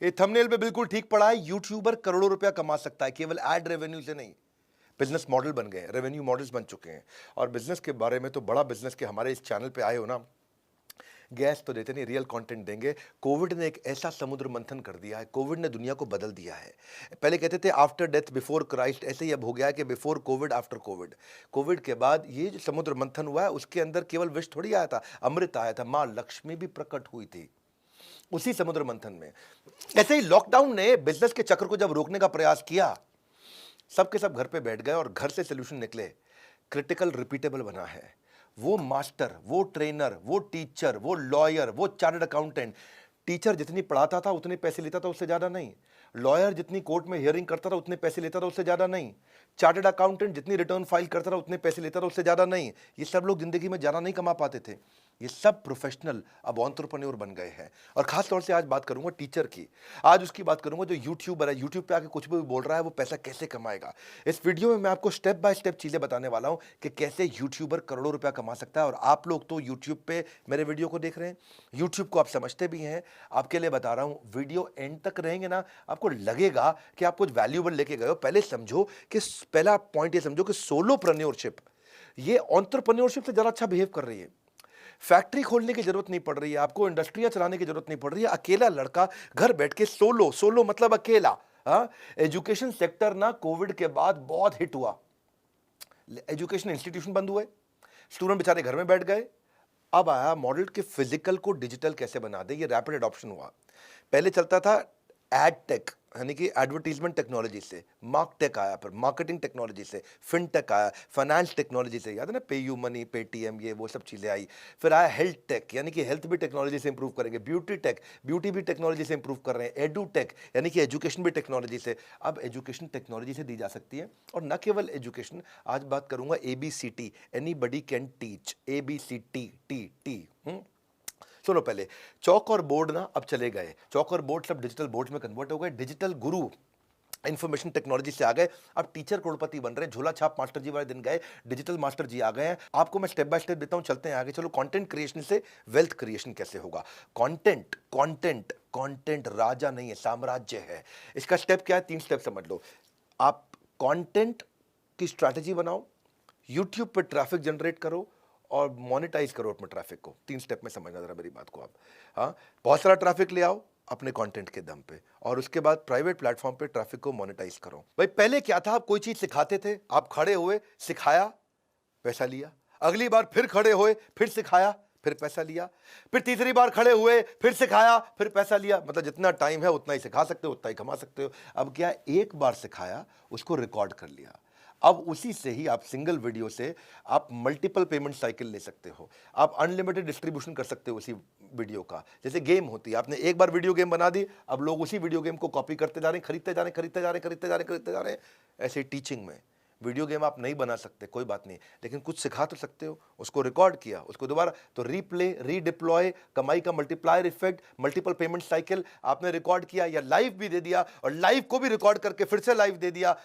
ये थंबनेल पे बिल्कुल ठीक पड़ा है। यूट्यूबर करोड़ों रुपया कमा सकता है केवल एड रेवेन्यू से नहीं। बिजनेस मॉडल बन गए, रेवेन्यू मॉडल्स बन चुके हैं। और बिजनेस के बारे में तो बड़ा बिजनेस के हमारे इस चैनल पे आए हो ना, गैस तो देते नहीं, रियल कंटेंट देंगे। कोविड ने एक ऐसा समुद्र मंथन कर दिया है, कोविड ने दुनिया को बदल दिया है। पहले कहते थे आफ्टर डेथ बिफोर क्राइस्ट, ऐसे ही अब हो गया है कि before Covid after Covid. Covid के बाद ये जो समुद्र मंथन हुआ है, उसके अंदर केवल विष थोड़ी आया था, अमृत आया था। माँ लक्ष्मी भी प्रकट हुई थी उसी समुद्र मंथन में। ऐसे ही लॉकडाउन ने बिजनेस के चक्र को जब रोकने का प्रयास किया, सबके सब घर पे बैठ गए और घर से सोल्यूशन निकले। क्रिटिकल रिपीटेबल बना है। वो मास्टर, वो ट्रेनर, वो टीचर, वो लॉयर, वो चार्टर्ड अकाउंटेंट, टीचर जितनी पढ़ाता था उतने पैसे लेता था, उससे ज्यादा नहीं। लॉयर जितनी कोर्ट में हियरिंग करता था उतने पैसे लेता था, उससे ज्यादा नहीं। चार्टर्ड अकाउंटेंट जितनी रिटर्न फाइल करता था उतने पैसे लेता था, उससे ज्यादा नहीं। ये सब लोग जिंदगी में ज्यादा नहीं कमा पाते थे। ये सब प्रोफेशनल अब एंटरप्रेन्योर बन गए हैं। और खास तौर से आज बात करूंगा टीचर की। आज उसकी बात करूंगा जो यूट्यूबर है, यूट्यूब पे आके कुछ भी बोल रहा है, वो पैसा कैसे कमाएगा। इस वीडियो में मैं आपको स्टेप बाय स्टेप चीजें बताने वाला हूं कि कैसे यूट्यूबर करोड़ों रुपया कमा सकता है। और आप लोग तो यूट्यूब पे मेरे वीडियो को देख रहे हैं, यूट्यूब को आप समझते भी हैं। आपके लिए बता रहा हूं, वीडियो एंड तक रहेंगे ना, आपको लगेगा कि आप कुछ वैल्यूएबल लेके गए हो। पहले समझो कि पहला पॉइंट ये समझो कि सोलोप्रेन्योरशिप ये एंटरप्रेन्योरशिप से ज्यादा अच्छा बिहेव कर रही है। फैक्ट्री खोलने की जरूरत नहीं पड़ रही है आपको, इंडस्ट्रियां चलाने की जरूरत नहीं पड़ रही है। अकेला लड़का घर बैठ के सोलो, सोलो मतलब अकेला। हाँ, एजुकेशन सेक्टर ना कोविड के बाद बहुत हिट हुआ। एजुकेशन इंस्टीट्यूशन बंद हुए, स्टूडेंट बेचारे घर में बैठ गए। अब आया मॉडल कि फिजिकल को डिजिटल कैसे बना दे। ये रैपिड एडॉप्शन हुआ। पहले चलता था एड टेक, यानी कि एडवर्टीजमेंट टेक्नोलॉजी से, मार्क टेक आया, फिर मार्केटिंग टेक्नोलॉजी से, फिनटेक आया, फाइनेंस टेक्नोलॉजी से, याद है ना, पे यू मनी, पेटीएम, ये वो सब चीज़ें आई। फिर आया हेल्थ टेक, यानी कि हेल्थ भी टेक्नोलॉजी से इंप्रूव करेंगे। ब्यूटी टेक, ब्यूटी भी टेक्नोलॉजी से इंप्रूव कर रहे हैं। एडू टेक, यानी कि एजुकेशन भी टेक्नोलॉजी से। अब एजुकेशन टेक्नोलॉजी से दी जा सकती है। और न केवल एजुकेशन, आज बात करूंगा ABCT, anybody can teach, ABCT, T. सुनो, पहले चौक और बोर्ड ना अब चले गए। चौक और बोर्ड सब डिजिटल बोर्ड में कन्वर्ट हो गए। डिजिटल गुरु इंफॉर्मेशन टेक्नोलॉजी से आ गए। अब टीचर करोड़पति बन रहे हैं। झोला छाप मास्टर जी वाले दिन गए, डिजिटल मास्टर जी आ गए हैं। आपको मैं स्टेप बाय स्टेप देता हूं, चलते हैं आगे। चलो, कंटेंट क्रिएशन से वेल्थ क्रिएशन कैसे होगा। कंटेंट कंटेंट कंटेंट राजा नहीं है, साम्राज्य है। इसका स्टेप क्या है, 3 स्टेप समझ लो। आप कंटेंट की स्ट्रैटेजी बनाओ, यूट्यूब पर ट्रैफिक जनरेट करो और मोनेटाइज करो अपने ट्रैफिक को। 3 स्टेप में समझना जरा मेरी बात को आप। हाँ, बहुत सारा ट्रैफिक ले आओ अपने कंटेंट के दम पे, और उसके बाद प्राइवेट प्लेटफॉर्म पे ट्रैफिक को मोनेटाइज करो। भाई पहले क्या था, आप कोई चीज सिखाते थे, आप खड़े हुए, सिखाया, पैसा लिया। अगली बार फिर खड़े हुए, फिर सिखाया, फिर पैसा लिया। फिर तीसरी बार खड़े हुए, फिर सिखाया, फिर पैसा लिया। मतलब जितना टाइम है उतना ही सिखा सकते हो, उतना ही कमा सकते हो। अब क्या, एक बार सिखाया, उसको रिकॉर्ड कर लिया। अब उसी से ही आप सिंगल वीडियो से आप मल्टीपल पेमेंट साइकिल ले सकते हो। आप अनलिमिटेड डिस्ट्रीब्यूशन कर सकते हो उसी वीडियो का। जैसे गेम होती है, आपने एक बार वीडियो गेम बना दी, अब लोग उसी वीडियो गेम को कॉपी करते जा रहे हैं, खरीदते जा रहे हैं, खरीदते जा रहे हैं, खरीदते जा रहे हैं, खरीदते जा रहे हैं। ऐसे टीचिंग में वीडियो गेम आप नहीं बना सकते, कोई बात नहीं, लेकिन कुछ सिखा तो सकते हो। उसको रिकॉर्ड किया, उसको दोबारा तो रीप्ले, रीडिप्लॉय, कमाई का multiplier effect, multiple payment cycle. आपने रिकॉर्ड किया या लाइव भी दे दिया, और लाइव को भी रिकॉर्ड करके फिर से लाइव दे दिया,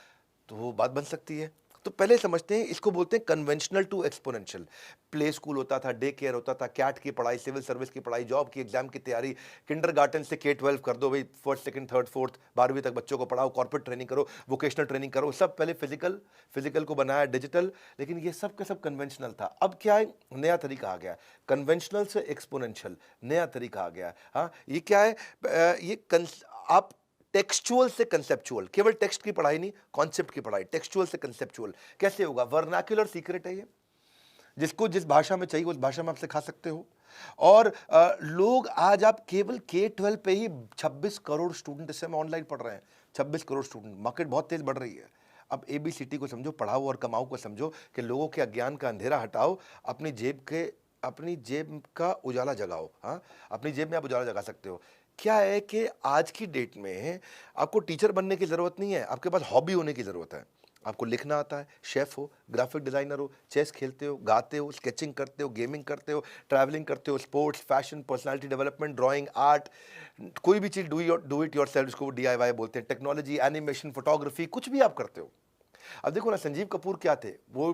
तो वो बात बन सकती है। तो पहले समझते हैं, इसको बोलते हैं conventional to exponential. Play school होता था, डे केयर होता था, कैट की पढ़ाई, सिविल सर्विस की पढ़ाई, जॉब की, एग्जाम की तैयारी, किंडरगार्टन से K-12 कर दो भाई, फर्स्ट सेकंड थर्ड फोर्थ 12वीं तक बच्चों को पढ़ाओ, कॉर्पोरेट ट्रेनिंग करो, वोकेशनल ट्रेनिंग करो। सब पहले फिजिकल, फिजिकल को बनाया डिजिटल, लेकिन ये सब का सब कन्वेंशनल था। अब क्या है, नया तरीका आ गया, कन्वेंशनल से एक्सपोनेंशियल, नया तरीका आ गया। हाँ, ये क्या है, आप टेक्सचुअल से कंसेप्चुअल, केवल टेक्स्ट की पढ़ाई नहीं, कॉन्सेप्ट की पढ़ाई, टेक्सचुअल से कंसेप्चुअल कैसे होगा। वर्नाक्युलर सीक्रेट है ये, जिसको जिस भाषा में चाहिए उस भाषा में आप सिखा सकते हो। और लोग आज आप केवल K-12 पे ही 26 करोड़ स्टूडेंट इस समय ऑनलाइन पढ़ रहे हैं। 26 करोड़ स्टूडेंट, मार्केट बहुत तेज बढ़ रही है। अब ABCT को समझो, पढ़ाओ और कमाओ को समझो, कि लोगों के अज्ञान का अंधेरा हटाओ, अपनी जेब का उजाला जगाओ। हाँ, अपनी जेब में आप उजाला जगा सकते हो। क्या है कि आज की डेट में आपको टीचर बनने की जरूरत नहीं है, आपके पास हॉबी होने की जरूरत है। आपको लिखना आता है, शेफ हो, ग्राफिक डिजाइनर हो, चेस खेलते हो, गाते हो, स्केचिंग करते हो, गेमिंग करते हो, ट्रैवलिंग करते हो, sports, fashion, personality development, drawing, art, कोई भी चीज डू इट योरसेल्फ, जिसको DIY बोलते हैं, टेक्नोलॉजी, एनिमेशन, फोटोग्राफी, कुछ भी आप करते हो। अब देखो ना, संजीव कपूर क्या थे, वो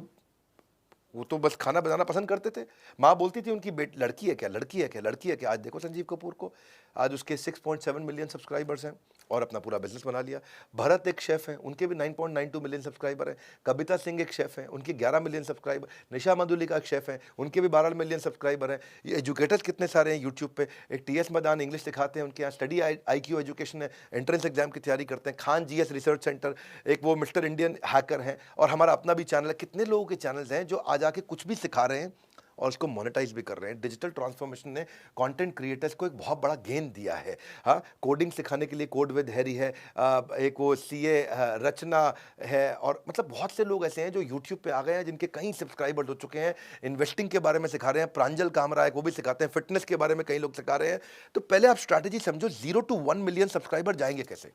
वो तो बस खाना बनाना पसंद करते थे। माँ बोलती थी उनकी बेट लड़की है क्या, लड़की है क्या, लड़की है क्या। आज देखो संजीव कपूर को, आज उसके 6.7 मिलियन सब्सक्राइबर्स हैं और अपना पूरा बिजनेस बना लिया। भरत एक शेफ हैं, उनके भी 9.92 मिलियन सब्सक्राइबर हैं। कविता सिंह एक शेफ हैं, उनके 11 मिलियन सब्सक्राइबर। निशा मधुलिका एक शेफ हैं, उनके भी 12 मिलियन सब्सक्राइबर हैं। ये एजुकेटर्स कितने सारे हैं यूट्यूब पे। एक टीएस मैदान इंग्लिश सिखाते हैं, उनके यहाँ स्टडी IQ एजुकेशन है, एंट्रेंस एग्जाम की तैयारी करते हैं। खान GS रिसर्च सेंटर, एक वो मिस्टर इंडियन हैकर हैं, और हमारा अपना भी चैनल है। कितने लोगों के चैनल्स हैं जो आज आके कुछ भी सिखा रहे हैं और उसको मोनेटाइज भी कर रहे हैं। डिजिटल ट्रांसफॉर्मेशन ने कंटेंट क्रिएटर्स को एक बहुत बड़ा गेन दिया है। हाँ, कोडिंग सिखाने के लिए कोड विद हैरी है, एक वो CA रचना है, और मतलब बहुत से लोग ऐसे हैं जो यूट्यूब पे आ गए हैं जिनके कई सब्सक्राइबर्स हो चुके हैं। इन्वेस्टिंग के बारे में सिखा रहे हैं, प्रांजल कामरा है वो भी सिखाते हैं, फिटनेस के बारे में कई लोग सिखा रहे हैं। तो पहले आप स्ट्रैटेजी समझो, 0 to 1 मिलियन सब्सक्राइबर जाएंगे कैसे।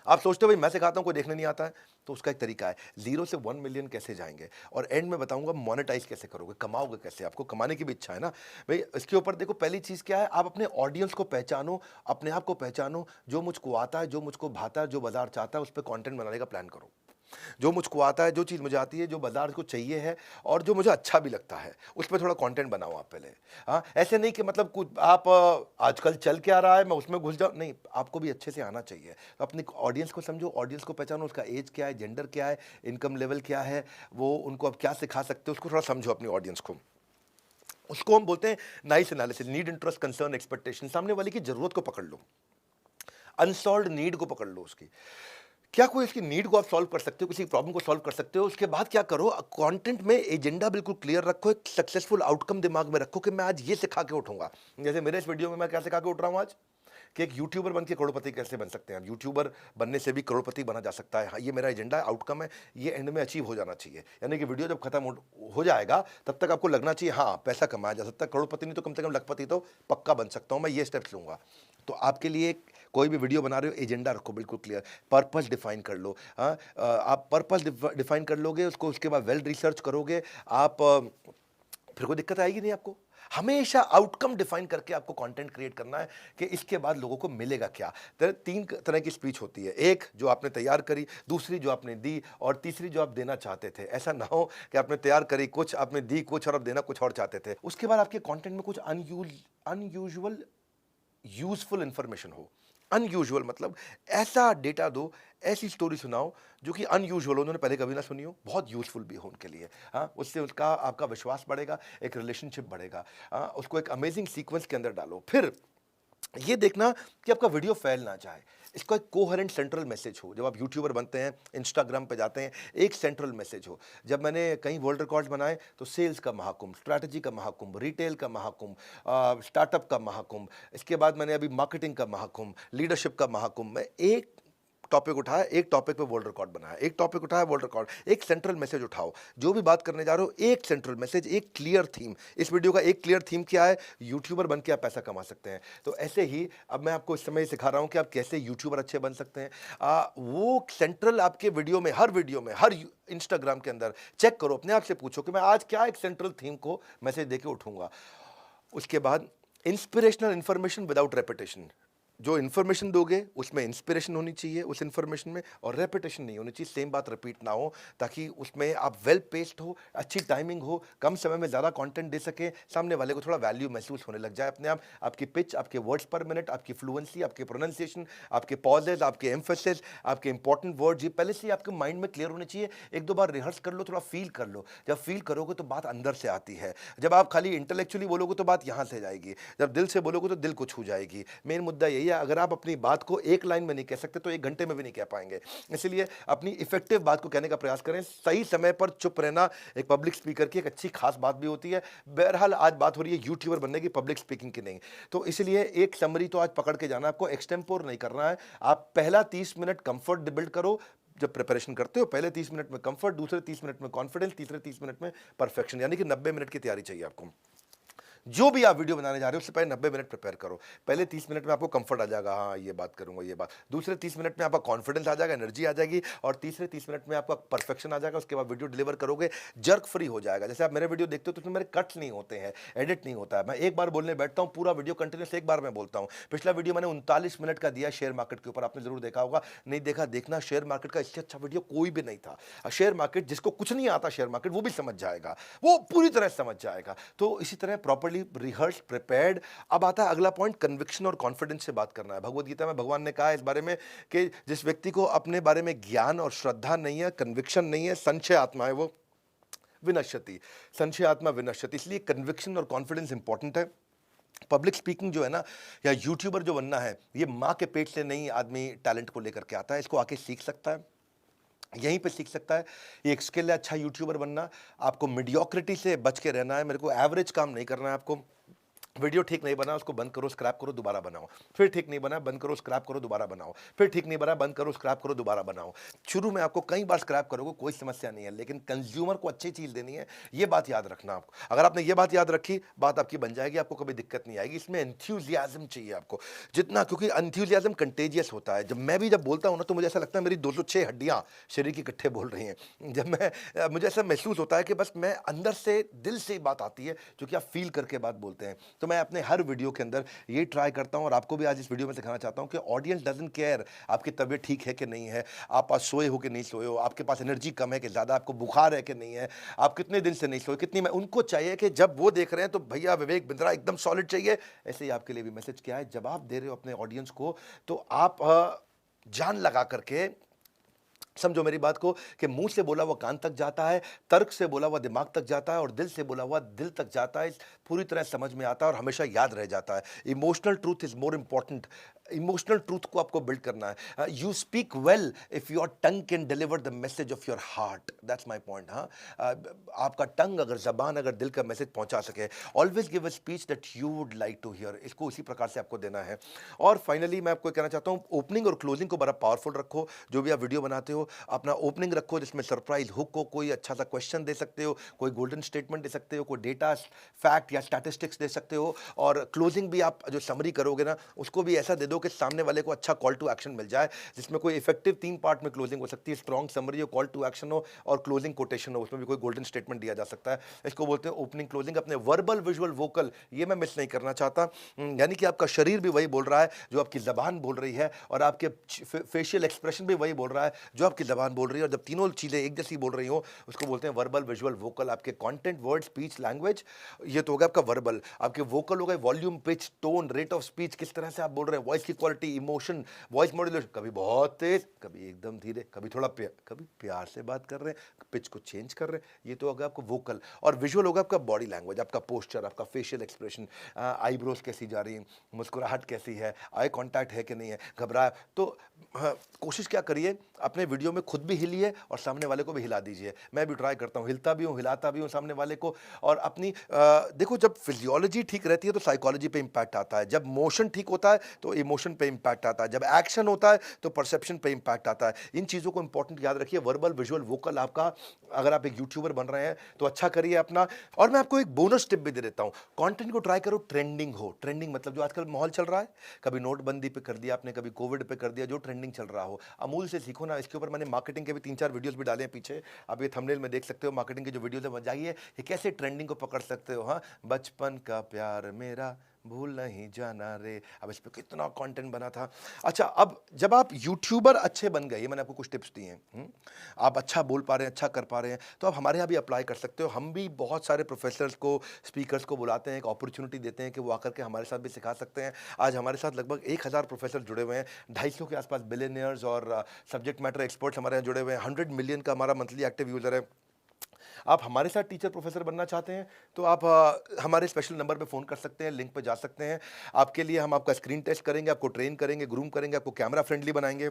आप सोचते हो भाई मैं सिखाता हूं कोई देखने नहीं आता है, तो उसका एक तरीका है, 0 से 1 मिलियन कैसे जाएंगे, और एंड में बताऊंगा मोनेटाइज कैसे करोगे, कमाओगे कैसे। आपको कमाने की भी इच्छा है ना भाई, इसके ऊपर देखो। पहली चीज क्या है, आप अपने ऑडियंस को पहचानो, अपने आप को पहचानो। जो मुझको आता है, जो मुझको भाता है, जो बाजार चाहता है, उस पर कंटेंट बनाने का प्लान करो। जो मुझको आता है, जो चीज़ मुझे आती है, जो बाजार को चाहिए है, और जो मुझे अच्छा भी लगता है, उस पर थोड़ा कंटेंट बनाओ आप पहले। हाँ, ऐसे नहीं कि मतलब कुछ आप आजकल चल क्या रहा है मैं उसमें घुस जाऊँ, नहीं, आपको भी अच्छे से आना चाहिए। तो अपनी ऑडियंस को समझो, ऑडियंस को पहचानो, उसका एज क्या है, जेंडर क्या है, इनकम लेवल क्या है, वो उनको आप क्या सिखा सकते हो, उसको थोड़ा समझो अपनी ऑडियंस को। उसको हम बोलते हैं nice analysis, need, interest, concern, expectation. सामने वाले की जरूरत को पकड़ लो, अनसॉल्व नीड को पकड़ लो उसकी। क्या कोई इसकी नीड को आप सॉल्व कर सकते हो, किसी प्रॉब्लम को सॉल्व कर सकते हो। उसके बाद क्या करो, कंटेंट में एजेंडा बिल्कुल क्लियर रखो, एक सक्सेसफुल आउटकम दिमाग में रखो कि मैं आज ये सिखा के उठूंगा। जैसे मेरे इस वीडियो में मैं क्या सिखा के उठ रहा हूं आज, कि एक यूट्यूबर बन के करोड़पति कैसे बन सकते हैं। यूट्यूबर बनने से भी करोड़पति बना जा सकता है। हाँ, ये मेरा एजेंडा है, आउटकम है, ये एंड में अचीव हो जाना चाहिए। यानी कि वीडियो जब खत्म हो जाएगा तब तक आपको लगना चाहिए हाँ पैसा कमाया जा सकता है, करोड़पति नहीं तो कम से कम लखपति तो पक्का बन सकता हूं मैं, ये स्टेप्स लूंगा। तो आपके लिए कोई भी वीडियो बना रहे हो, एजेंडा रखो बिल्कुल क्लियर, पर्पस डिफाइन कर लो। हाँ, आप पर्पस डिफाइन कर लोगे उसको, उसके बाद वेल रिसर्च करोगे आप, फिर कोई दिक्कत आएगी नहीं आपको। हमेशा आउटकम डिफाइन करके आपको कंटेंट क्रिएट करना है कि इसके बाद लोगों को मिलेगा क्या। तो 3 तरह की स्पीच होती है, एक जो आपने तैयार करी, दूसरी जो आपने दी, और तीसरी जो आप देना चाहते थे। ऐसा ना हो कि आपने तैयार करी कुछ, आपने दी कुछ, और आप देना कुछ और चाहते थे। उसके बाद आपके कंटेंट में कुछ अनयूजुअल यूजफुल इंफॉर्मेशन हो। अनयूजुअल मतलब ऐसा डेटा दो, ऐसी स्टोरी सुनाओ जो कि अनयूजुअल हो, उन्होंने पहले कभी ना सुनी हो, बहुत यूजफुल भी हो उनके लिए। हाँ, उससे उसका आपका विश्वास बढ़ेगा, एक रिलेशनशिप बढ़ेगा। हाँ, उसको एक अमेजिंग सीक्वेंस के अंदर डालो। फिर ये देखना कि आपका वीडियो फैल ना जाए, इसका एक कोहेरेंट सेंट्रल मैसेज हो। जब आप यूट्यूबर बनते हैं, इंस्टाग्राम पे जाते हैं, एक सेंट्रल मैसेज हो। जब मैंने कई वर्ल्ड रिकॉर्ड्स बनाए तो सेल्स का महाकुंभ, स्ट्रैटेजी का महाकुंभ, रिटेल का महाकुंभ, स्टार्टअप का महाकुंभ, इसके बाद मैंने अभी मार्केटिंग का महाकुंभ, लीडरशिप का महाकुंभ। मैं एक टॉपिक उठाया, एक टॉपिक पे वर्ल्ड रिकॉर्ड बनाया, एक टॉपिक उठाया वर्ल्ड रिकॉर्ड, एक सेंट्रल मैसेज उठाओ। जो भी बात करने जा रहे हो, एक सेंट्रल मैसेज, एक क्लियर थीम। इस वीडियो का एक क्लियर थीम क्या है, यूट्यूबर बन के आप पैसा कमा सकते हैं। तो ऐसे ही अब मैं आपको इस समय सिखा रहा हूं कि आप कैसे यूट्यूबर अच्छे बन सकते हैं। वो सेंट्रल आपके वीडियो में, हर इंस्टाग्राम के अंदर चेक करो, अपने आप से पूछो कि मैं आज क्या एक सेंट्रल थीम को मैसेज देके उठूंगा। उसके बाद इंस्पिरेशनल इंफॉर्मेशन विदाउट रेपिटेशन। जो इन्फॉर्मेशन दोगे उसमें इंस्पिरेशन होनी चाहिए उस इन्फॉर्मेशन में, और रेपिटेशन नहीं होनी चाहिए, सेम बात रिपीट ना हो, ताकि उसमें आप वेल पेस्ड हो, अच्छी टाइमिंग हो, कम समय में ज़्यादा कंटेंट दे सके, सामने वाले को थोड़ा वैल्यू महसूस होने लग जाए अपने आप। आपकी पिच, आपके वर्ड्स पर मिनट, आपकी फ्लुएंसी, आपके प्रोनाउंसिएशन, आपके पॉजेज, आपके एम्फेसिस, आपके इंपॉर्टेंट वर्ड्स, ये पहले से आपके माइंड में क्लियर होने चाहिए। एक दो बार रिहर्स कर लो, थोड़ा फील कर लो। जब फील करोगे तो बात अंदर से आती है। जब आप खाली इंटेलेक्चुअली बोलोगे तो बात यहाँ से जाएगी, जब दिल से बोलोगे तो दिल को छू जाएगी। मेन मुद्दा यही है, अगर आप अपनी बात को एक लाइन में नहीं कह सकते तो 1 घंटे में भी नहीं कह पाएंगे। इसलिए अपनी इफेक्टिव बात को कहने का प्रयास करें। सही समय पर चुप रहना एक पब्लिक स्पीकर की एक अच्छी खास बात भी होती है। बहरहाल आज बात हो रही है यूट्यूबर बनने की, पब्लिक स्पीकिंग की नहीं। तो इसलिए एक समरी तो आज पकड़ के जाना, आपको एक्सटेम्पोर नहीं करना है। आप पहला 30 मिनट कंफर्ट बिल्ड करो। जब प्रिपरेशन करते हो, पहले 30 मिनट में कंफर्ट, दूसरे 30 मिनट में कॉन्फिडेंस, तीसरे 30 मिनट में परफेक्शन, यानी कि 90 मिनट की तैयारी चाहिए आपको। जो भी आप वीडियो बनाने जा रहे हो उससे पहले 90 मिनट प्रिपेयर करो। पहले 30 मिनट में आपको कंफर्ट आ जाएगा, हाँ ये बात करूंगा, ये बात। दूसरे 30 मिनट में आपका कॉन्फिडेंस आ जाएगा, एनर्जी आ जाएगी, और तीसरे 30 मिनट में आपका परफेक्शन आ जाएगा। उसके बाद वीडियो डिलीवर करोगे, जर्क फ्री हो जाएगा। जैसे आप मेरे वीडियो देखते हो तो उसमें मेरे कट्स नहीं होते हैं, एडिट नहीं होता है। मैं एक बार बोलने बैठता हूँ, पूरा वीडियो कंटिन्यूस एक बार में बोलता हूँ। पिछला वीडियो मैंने 39 मिनट का दिया शेयर मार्केट के ऊपर, आपने जरूर देखा होगा। नहीं देखा, देखना। शेयर मार्केट का इससे अच्छा वीडियो कोई भी नहीं था। शेयर मार्केट, जिसको कुछ नहीं आता शेयर मार्केट, वो भी समझ जाएगा, वो पूरी तरह समझ जाएगा। तो इसी तरह प्रॉपर्ली रिहर्स, प्रिपेयर्ड। अब आता है अगला पॉइंट, कन्विक्शन और कॉन्फिडेंस से बात करना है। भगवत गीता में भगवान ने कहा है इस बारे में कि जिस व्यक्ति को अपने बारे में ज्ञान और श्रद्धा नहीं है, कन्विक्शन नहीं है, संशय आत्मा है, वो विनश्यति, संशय आत्मा विनश्यति। इसलिए कन्विक्शन और कॉन्फिडेंस इंपॉर्टेंट है। पब्लिक स्पीकिंग जो है ना, या यूट्यूबर जो बनना है, ये माँ के पेट से नहीं आदमी टैलेंट को लेकर के आता है, इसको आके सीख सकता है, यहीं पे सीख सकता है। ये एक स्किल है अच्छा यूट्यूबर बनना। आपको मीडियोक्रिटी से बच के रहना है, मेरे को एवरेज काम नहीं करना है। आपको वीडियो ठीक नहीं बना, उसको बंद करो, स्क्रैप करो, दोबारा बनाओ। फिर ठीक नहीं बना, बंद करो, स्क्रैप करो, दोबारा बनाओ। फिर ठीक नहीं बना, बंद करो, स्क्रैप करो, दोबारा बनाओ। शुरू में आपको कई बार स्क्रैप करोगे, कोई समस्या नहीं है, लेकिन कंज्यूमर को अच्छी चीज देनी है, ये बात याद रखना आपको। अगर आपने ये बात याद रखी, बात आपकी बन जाएगी, आपको कभी दिक्कत नहीं आएगी। इसमें एंथ्यूजियाज्म चाहिए आपको जितना, क्योंकि एंथ्यूजियाज्म कंटेजियस होता है। जब बोलता हूं ना, तो मुझे ऐसा लगता है मेरी 206 हड्डियां शरीर की इकट्ठे बोल रही हैं। मुझे ऐसा महसूस होता है कि बस मैं अंदर से, दिल से बात आती है, जो कि आप फील करके बात बोलते हैं। तो मैं अपने हर वीडियो के अंदर ये ट्राई करता हूं, और आपको भी आज इस वीडियो में सिखाना चाहता हूं कि ऑडियंस डजंट केयर आपकी तबीयत ठीक है कि नहीं है, आप आज सोए हो कि नहीं सोए हो, आपके पास एनर्जी कम है कि ज्यादा, आपको बुखार है कि नहीं है, आप कितने दिन से नहीं सोए, कितनी में। उनको चाहिए कि जब वो देख रहे हैं तो भैया विवेक बिंद्रा एकदम सॉलिड चाहिए। ऐसे ही आपके लिए भी मैसेज क्या है, जवाब दे रहे हो अपने ऑडियंस को, तो आप जान लगा करके समझो मेरी बात को, कि मुंह से बोला हुआ कान तक जाता है, तर्क से बोला हुआ दिमाग तक जाता है, और दिल से बोला हुआ दिल तक जाता है। पूरी तरह समझ में आता है और हमेशा याद रह जाता है। Emotional truth is more important. Emotional truth को आपको बिल्ड करना है। You speak well if your tongue can deliver the message of your heart, that's my point. हाँ, आपका टंग, अगर जबान, अगर दिल का मैसेज पहुंचा सके, always give a speech that you would like to hear, इसको उसी प्रकार से आपको देना है। और फाइनली मैं आपको कहना चाहता हूं, ओपनिंग और क्लोजिंग को बड़ा पावरफुल रखो। जो भी आप वीडियो बनाते हो, अपना ओपनिंग रखो जिसमें सरप्राइज हुक हो, कोई अच्छा सा क्वेश्चन दे सकते हो, कोई गोल्डन स्टेटमेंट दे सकते हो, कोई डेटा फैक्ट या स्टैटिस्टिक्स दे सकते हो। और क्लोजिंग भी आप जो समरी करोगे ना, उसको भी ऐसा दे दो कि सामने वाले को अच्छा कॉल टू एक्शन मिल जाए, जिसमें कोई इफेक्टिव 3 पार्ट में क्लोजिंग हो सकती है। स्ट्रॉन्ग समरी हो, कॉल टू एक्शन हो, और क्लोजिंग कोटेशन हो, उसमें भी कोई गोल्डन स्टेटमेंट दिया जा सकता है। इसको बोलते हैं ओपनिंग क्लोजिंग। अपने वर्बल, विजुअल, वोकल, ये मैं मिस नहीं करना चाहता। यानी कि आपका शरीर भी वही बोल रहा है जो आपकी जबान बोल रही है, और आपके फेशियल एक्सप्रेशन भी वही बोल रहा है जो आपकी जबान बोल रही है। और जब तीनों चीजें एक जैसी बोल रही हो, उसको बोलते हैं वर्बल, विजुअल, वोकल। आपके कंटेंट, वर्ड, स्पीच, लैंग्वेज, ये तो हो गया आपका वर्बल। आपके वोकल हो गए volume, pitch, tone, rate of speech, किस तरह से आप बोल रहे हैं, वॉइस की क्वालिटी, इमोशन, वॉइस मॉड्यूलेशन, कभी बहुत तेज, कभी एकदम धीरे, कभी थोड़ा कभी प्यार से बात कर रहे हैं, पिच को चेंज कर रहे हैं, ये तो होगा आपका वोकल। और विजुअल होगा आपका बॉडी लैंग्वेज, आपका पोस्चर, आपका फेशियल एक्सप्रेशन, आईब्रोज कैसी जा रही है, मुस्कुराहट कैसी है, आई कांटेक्ट है कि नहीं है, घबराया तो। कोशिश क्या करिए, अपने वीडियो में खुद भी हिलिए और सामने वाले को भी हिला दीजिए। मैं भी ट्राई करता हूँ, हिलता भी हूँ, हिलाता भी हूँ सामने वाले को। और अपनी देखो, जब फिजियोलॉजी ठीक रहती है तो साइकोलॉजी पे इंपैक्ट आता है, जब मोशन ठीक होता है तो इमोशन पे इंपैक्ट आता है, जब एक्शन होता है तो परसेप्शन पे इंपैक्ट आता है। इन चीज़ों को इंपॉर्टेंट याद रखिए। वर्बल, विजुअल, वोकल आपका, अगर आप एक यूट्यूबर बन रहे हैं तो अच्छा करिए अपना। और मैं आपको एक बोनस टिप भी दे देता हूँ, कंटेंट को ट्राई करो ट्रेंडिंग हो। ट्रेंडिंग मतलब जो आजकल माहौल चल रहा है, कभी नोटबंदी पे कर दिया आपने, कभी कोविड पे कर दिया, जो ट्रेंडिंग चल रहा हो। अमूल से सीखो ना, इसके ऊपर मैंने मार्केटिंग के भी 3-4 वीडियोस भी डाले हैं पीछे, आप ये थंबनेल में देख सकते हो। मार्केटिंग के जो वीडियोस है, जाइए, ये कैसे ट्रेंडिंग को पकड़ सकते हो। हाँ, बचपन का प्यार मेरा भूल नहीं जाना रे, अब इस पे कितना कंटेंट बना था। अच्छा, अब जब आप यूट्यूबर अच्छे बन गए, ये मैंने आपको कुछ टिप्स दिए हैं, आप अच्छा बोल पा रहे हैं, अच्छा कर पा रहे हैं, तो आप हमारे यहाँ भी अप्लाई कर सकते हो। हम भी बहुत सारे प्रोफेसर्स को, स्पीकर्स को बुलाते हैं, एक अपॉर्चुनिटी देते हैं कि वो आकर के हमारे साथ भी सिखा सकते हैं। आज हमारे साथ लगभग 1000 प्रोफेसर जुड़े हुए हैं, 250 के आसपास बिलियनियर्स और सब्जेक्ट मैटर एक्सपर्ट्स हमारे यहाँ जुड़े हुए हैं। 100 मिलियन का हमारा मंथली एक्टिव यूजर है। आप हमारे साथ टीचर प्रोफेसर बनना चाहते हैं तो आप हमारे स्पेशल नंबर पे फ़ोन कर सकते हैं, लिंक पे जा सकते हैं। आपके लिए हम आपका स्क्रीन टेस्ट करेंगे, आपको ट्रेन करेंगे, ग्रूम करेंगे, आपको कैमरा फ्रेंडली बनाएंगे,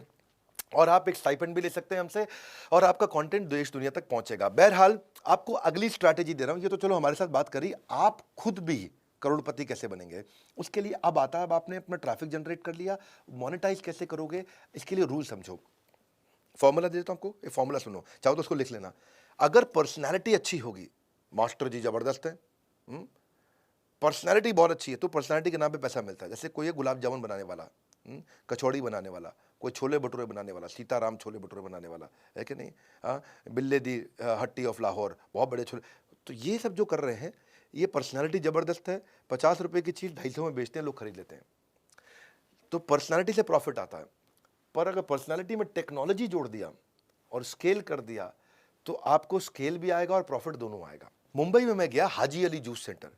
और आप एक स्टाइपेंड भी ले सकते हैं हमसे, और आपका कंटेंट देश दुनिया तक पहुंचेगा। बहरहाल, आपको अगली स्ट्रैटेजी दे रहा हूं। ये तो चलो हमारे साथ बात करी, आप खुद भी करोड़पति कैसे बनेंगे उसके लिए अब आता है। अब आपने अपना ट्रैफिक जनरेट कर लिया, मोनेटाइज कैसे करोगे, इसके लिए रूल समझो। फॉर्मूला दे देता हूं आपको, ये फॉर्मूला सुनो, चाहो तो उसको लिख लेना। अगर पर्सनैलिटी अच्छी होगी, मास्टर जी जबरदस्त है, पर्सनैलिटी बहुत अच्छी है तो पर्सनैलिटी के नाम पे पैसा मिलता है। जैसे कोई है गुलाब जामुन बनाने वाला, कचौड़ी बनाने वाला, कोई छोले भटूरे बनाने वाला, सीताराम छोले भटूरे बनाने वाला, है कि नहीं? हाँ, बिल्ले दी हट्टी ऑफ लाहौर, बहुत बड़े छोले। तो ये सब जो कर रहे हैं, ये पर्सनैलिटी ज़बरदस्त है। 50 रुपए की चीज़ 250 में बेचते हैं, लोग खरीद लेते हैं। तो पर्सनैलिटी से प्रॉफिट आता है। पर अगर पर्सनैलिटी में टेक्नोलॉजी जोड़ दिया और स्केल कर दिया, तो आपको स्केल भी आएगा और प्रॉफिट दोनों आएगा। मुंबई में मैं गया, हाजी अली जूस सेंटर।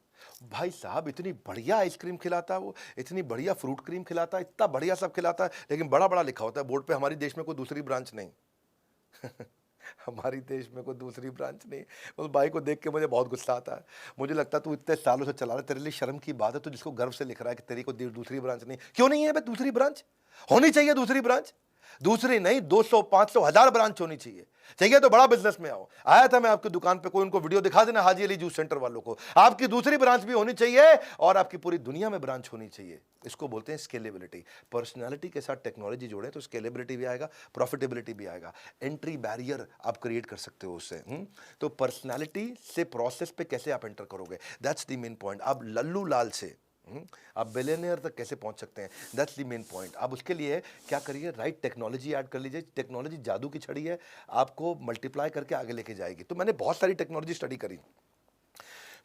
भाई साहब, इतनी बढ़िया आइसक्रीम खिलाता है वो, इतनी बढ़िया फ्रूट क्रीम खिलाता है, इतना बढ़िया सब खिलाता है, लेकिन बड़ा बड़ा लिखा होता है बोर्ड पे, हमारी देश में कोई दूसरी ब्रांच नहीं। हमारी देश में कोई दूसरी ब्रांच नहीं। उस भाई को देख के मुझे बहुत गुस्सा आता है। मुझे लगता है तू इतने सालों से चला रहा है, तेरे लिए शर्म की बात है, तू जिसको गर्व से लिख रहा है कि तेरी को दूसरी ब्रांच नहीं। क्यों नहीं है बे दूसरी ब्रांच? होनी चाहिए दूसरी ब्रांच। दूसरी नहीं, 200, 500, 1000 ब्रांच होनी चाहिए। चाहिए तो बड़ा बिजनेस में आओ। आया था मैं आपकी दुकान पे, कोई उनको वीडियो दिखा देना हाजी अली जूस सेंटर वालों को। आपकी दूसरी ब्रांच भी होनी चाहिए और आपकी पूरी दुनिया में ब्रांच होनी चाहिए। इसको बोलते हैं स्केलेबिलिटी। पर्सनालिटी के साथ टेक्नोलॉजी जोड़े तो स्केलेबिलिटी भी आएगा, प्रॉफिटेबिलिटी भी आएगा। एंट्री बैरियर आप क्रिएट कर सकते हो उससे। तो पर्सनालिटी से प्रोसेस पे कैसे आप एंटर करोगे, दैट्स द मेन पॉइंट। आप लल्लू लाल से आप बिलियनियर तक कैसे पहुंच सकते हैं, दैट्स द मेन पॉइंट। आप उसके लिए क्या करिए, राइट टेक्नोलॉजी ऐड कर लीजिए। टेक्नोलॉजी जादू की छड़ी है, आपको मल्टीप्लाई करके आगे लेके जाएगी। तो मैंने बहुत सारी टेक्नोलॉजी स्टडी करी।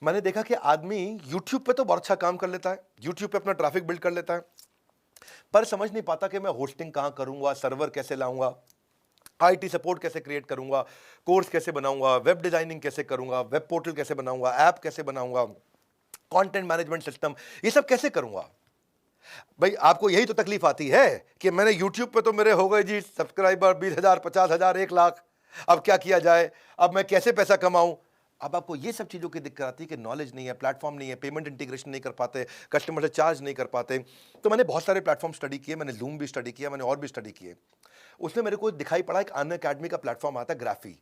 मैंने देखा कि आदमी यूट्यूब पे तो बहुत अच्छा काम कर लेता है, यूट्यूब पे अपना ट्रैफिक बिल्ड कर लेता है, पर समझ नहीं पाता कि मैं होस्टिंग कहां करूंगा, सर्वर कैसे लाऊंगा, आईटी सपोर्ट कैसे क्रिएट करूंगा, कोर्स कैसे बनाऊंगा, वेब डिजाइनिंग कैसे करूंगा, वेब पोर्टल कैसे बनाऊंगा, ऐप कैसे बनाऊंगा, कंटेंट मैनेजमेंट सिस्टम, ये सब कैसे करूंगा। भाई आपको यही तो तकलीफ आती है कि मैंने यूट्यूब पे तो मेरे हो गए जी सब्सक्राइबर 20,000, 50,000, 1 लाख, अब क्या किया जाए, अब मैं कैसे पैसा कमाऊं। अब आपको ये सब चीज़ों की दिक्कत आती है कि नॉलेज नहीं है, प्लेटफॉर्म नहीं है, पेमेंट इंटीग्रेशन नहीं कर पाते, कस्टमर से चार्ज नहीं कर पाते। तो मैंने बहुत सारे प्लेटफॉर्म स्टडी किए, मैंने जूम भी स्टडी किया, मैंने और भी स्टडी किए। उसमें मेरे को दिखाई पड़ा एक अन अकेडमी का प्लेटफॉर्म आता है, ग्राफी।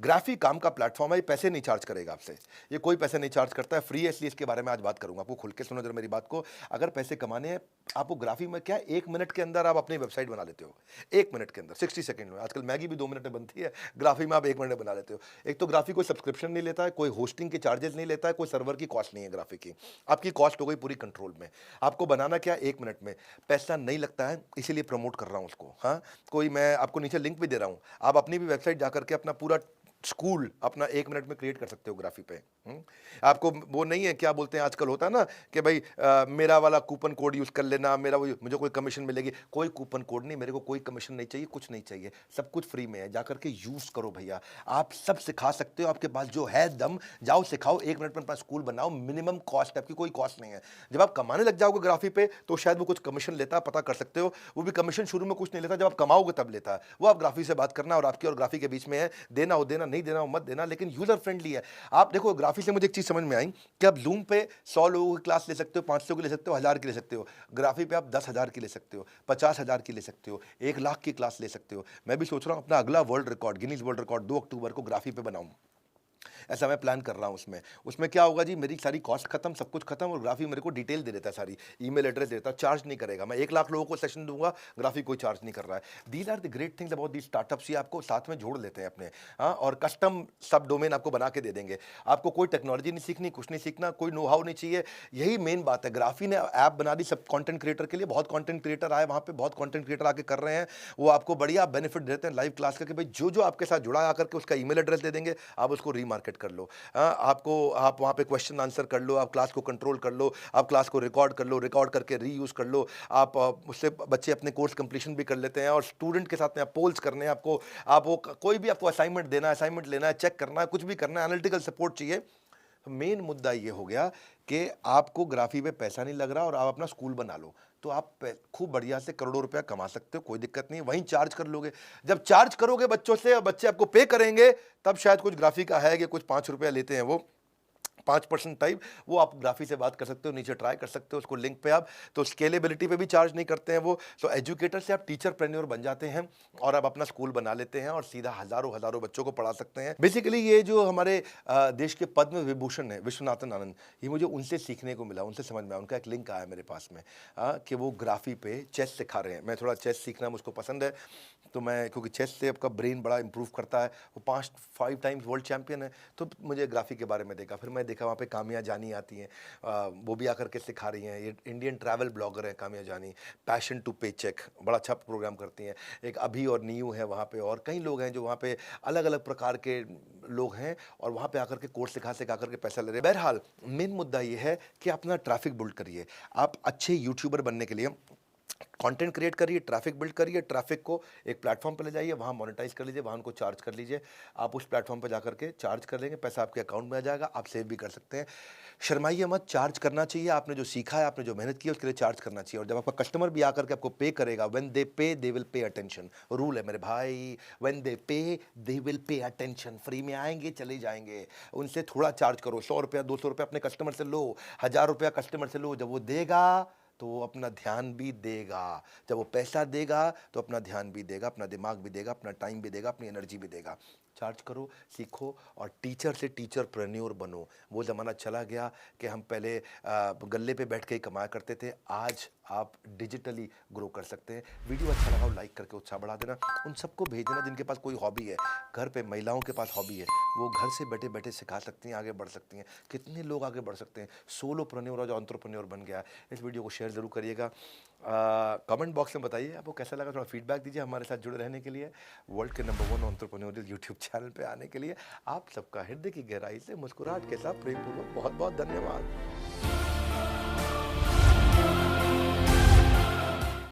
ग्राफी काम का प्लेटफॉर्म है, ये पैसे नहीं चार्ज करेगा आपसे, ये कोई पैसे नहीं चार्ज करता है, फ्री है, इसलिए इसके बारे में आज बात करूंगा। आपको खुल के सुनो जरा मेरी बात को। अगर पैसे कमाने हैं आपको ग्राफी में, क्या 1 मिनट के अंदर आप अपनी वेबसाइट बना लेते हो, 1 मिनट के अंदर, 60 सेकंड में। आजकल मैगी भी 2 मिनट में बनती है, ग्राफी में आप 1 मिनट में बना लेते हो। एक तो ग्राफी कोई सब्सक्रिप्शन नहीं लेता है, कोई होस्टिंग के चार्जेस नहीं लेता है, कोई सर्वर की कॉस्ट नहीं है ग्राफी की, आपकी कॉस्ट हो गई पूरी कंट्रोल में। आपको बनाना क्या 1 मिनट में, पैसा नहीं लगता है, इसीलिए प्रमोट कर रहा हूं उसको। हाँ, कोई मैं आपको नीचे लिंक भी दे रहा हूं, आप अपनी भी वेबसाइट जाकर के अपना पूरा स्कूल अपना 1 मिनट में क्रिएट कर सकते हो ग्राफी पे। आपको वो नहीं है, क्या बोलते हैं आजकल होता है ना कि भाई मेरा वाला कूपन कोड यूज कर लेना, मेरा वो मुझे कोई कमीशन मिलेगी। कोई कूपन कोड नहीं, मेरे को कोई कमीशन नहीं चाहिए, कुछ नहीं चाहिए, सब कुछ फ्री में है, जाकर के यूज करो भैया। आप सब सिखा सकते हो, आपके पास जो है दम, जाओ सिखाओ, 1 मिनट में अपना स्कूल बनाओ, मिनिमम कॉस्ट है, आपकी कोई कॉस्ट नहीं है। जब आप कमाने लग जाओगे ग्राफी पे तो शायद वो कुछ कमीशन लेता है, पता कर सकते हो। वो भी कमीशन शुरू में कुछ नहीं लेता, जब आप कमाओगे तब लेता है। वो आप ग्राफी से बात करना और आपकी और ग्राफी के बीच में है, देना हो देना, नहीं देना हो मत देना, लेकिन यूजर फ्रेंडली है। आप देखो ग्राफी से मुझे एक चीज समझ में आई कि आप जूम पे 100 लोगों की क्लास ले सकते हो, 500 की ले सकते हो, 1000 की ले सकते हो। ग्राफी पे आप 10,000 की ले सकते हो, 50,000 की ले सकते हो, 1 लाख की क्लास ले सकते हो। मैं भी सोच रहा हूं अपना अगला world record, Guinness world record 2 अक्टूबर को ग्राफी पे बनाऊं, ऐसा मैं प्लान कर रहा हूं। उसमें उसमें क्या होगा जी, मेरी सारी कॉस्ट खत्म, सब कुछ खत्म, और ग्राफी मेरे को डिटेल दे देता है, सारी ईमेल एड्रेस देता है, चार्ज नहीं करेगा। मैं 1 लाख लोगों को सेशन दूंगा, ग्राफी कोई चार्ज नहीं कर रहा है। These are the great things about the startups, ये आपको साथ में जोड़ लेते हैं अपने। हाँ, और कस्टम सब डोमेन आपको बना के दे देंगे। आपको कोई टेक्नोलॉजी नहीं सीखनी, कुछ नहीं सीखना, कोई नो हाउ नहीं चाहिए। यही मेन बात है। ग्राफी ने ऐप बना दी सब कंटेंट क्रिएटर के लिए, बहुत कंटेंट क्रिएटर आए वहां पे, बहुत कंटेंट क्रिएटर आके कर रहे हैं, वो आपको बढ़िया बेनिफिट देते हैं लाइव क्लास का कि भाई जो जो आपके साथ जुड़ा आकर के उसका ईमेल एड्रेस दे देंगे, आप उसको रीमार्केट कर लो। आपको आप वहाँ पे क्वेश्चन आंसर कर लो, आप क्लास को कंट्रोल कर लो, आप क्लास को रिकॉर्ड कर लो, रिकॉर्ड करके रीयूज़ कर लो। आप उससे बच्चे अपने कोर्स कंप्लीशन भी कर लेते हैं, और स्टूडेंट के साथ में आप पोल्स करने हैं आपको, आप वो कोई भी आपको असाइनमेंट देना है, असाइनमेंट लेना है, चेक करना है, कुछ भी करना है, एनालिटिकल सपोर्ट चाहिए। मेन मुद्दा ये हो गया कि आपको ग्राफी पे पैसा नहीं लग रहा और आप अपना स्कूल बना लो, तो आप खूब बढ़िया से करोड़ों रुपया कमा सकते हो, कोई दिक्कत नहीं है। वहीं चार्ज कर लोगे, जब चार्ज करोगे बच्चों से और बच्चे आपको पे करेंगे, तब शायद कुछ ग्राफी का है कि कुछ 5 रुपया लेते हैं वो 5% टाइप, वो आप ग्राफी से बात कर सकते हो, नीचे ट्राई कर सकते हो उसको लिंक पे आप। तो स्केलेबिलिटी पे भी चार्ज नहीं करते हैं वो। तो एजुकेटर से आप टीचर प्रेन्योर बन जाते हैं और आप अपना स्कूल बना लेते हैं और सीधा हजारों हजारों बच्चों को पढ़ा सकते हैं। बेसिकली ये जो हमारे देश के पद्म विभूषण है विश्वनाथन आनंद, ये मुझे उनसे सीखने को मिला, उनसे समझ में आया। उनका एक लिंक आया मेरे पास में कि वो ग्राफी पे चेस सिखा रहे हैं। मैं थोड़ा चेस सीखना मुझको पसंद है, तो मैं क्योंकि चेस से आपका ब्रेन बड़ा इंप्रूव करता है, वो 5 टाइम्स वर्ल्ड चैंपियन है, तो मुझे ग्राफी के बारे में देखा। फिर मैं देखा वहाँ पे कामिया जानी आती हैं, वो भी आकर के सिखा रही हैं। ये इंडियन ट्रैवल ब्लॉगर हैं कामिया जानी, पैशन टू पे चेक, बड़ा अच्छा प्रोग्राम करती हैं। एक अभी और नीयू है वहाँ पे, और कई लोग हैं जो वहाँ पे अलग अलग प्रकार के लोग हैं, और वहाँ पे आकर के कोर्स सिखा सिखा करके पैसा ले रहे हैं। बहरहाल मेन मुद्दा ये है कि अपना ट्रैफिक बिल्ड करिए। आप अच्छे यूट्यूबर बनने के लिए कंटेंट क्रिएट करिए, ट्रैफिक बिल्ड करिए, ट्रैफिक को एक प्लेटफॉर्म पे ले जाइए, वहाँ मोनेटाइज कर लीजिए, वहाँ उनको चार्ज कर लीजिए। आप उस प्लेटफॉर्म पे जाकर के चार्ज कर लेंगे, पैसा आपके अकाउंट में आ जाएगा, आप सेव भी कर सकते हैं। शर्माइए मत, चार्ज करना चाहिए। आपने जो सीखा है, आपने जो मेहनत की है, उसके लिए चार्ज करना चाहिए। और जब आपका कस्टमर भी आकर के आपको पे करेगा, व्हेन दे पे they will pay attention, rule है मेरे भाई, व्हेन दे पे they will pay attention. Free में आएंगे, चले जाएंगे, उनसे थोड़ा चार्ज करो। 100 रुपया 200 रुपया अपने कस्टमर से लो, 1000 रुपया कस्टमर से लो। जब वो देगा तो वो अपना ध्यान भी देगा। जब वो पैसा देगा तो अपना ध्यान भी देगा, अपना दिमाग भी देगा, अपना टाइम भी देगा, अपनी एनर्जी भी देगा। चार्ज करो, सीखो, और टीचर से टीचरप्रेन्योर बनो। वो ज़माना चला गया कि हम पहले गल्ले पे बैठ के ही कमाया करते थे। आज आप डिजिटली ग्रो कर सकते हैं। वीडियो अच्छा लगा हो लाइक करके उत्साह बढ़ा देना। उन सबको भेज देना जिनके पास कोई हॉबी है। घर पे महिलाओं के पास हॉबी है, वो घर से बैठे बैठे सिखा सकती हैं, आगे बढ़ सकती हैं। कितने लोग आगे बढ़ सकते हैं, सोलोप्रेन्योर और जो एंटरप्रेन्योर बन गया। इस वीडियो को शेयर ज़रूर करिएगा। कमेंट बॉक्स में बताइए आपको कैसा लगा, थोड़ा फीडबैक दीजिए। हमारे साथ जुड़े रहने के लिए, वर्ल्ड के नंबर 1 एंटरप्रेन्योरियल यूट्यूब चैनल पे आने के लिए आप सबका हृदय की गहराई से मुस्कुराहट के साथ प्रेमपूर्वक बहुत बहुत धन्यवाद।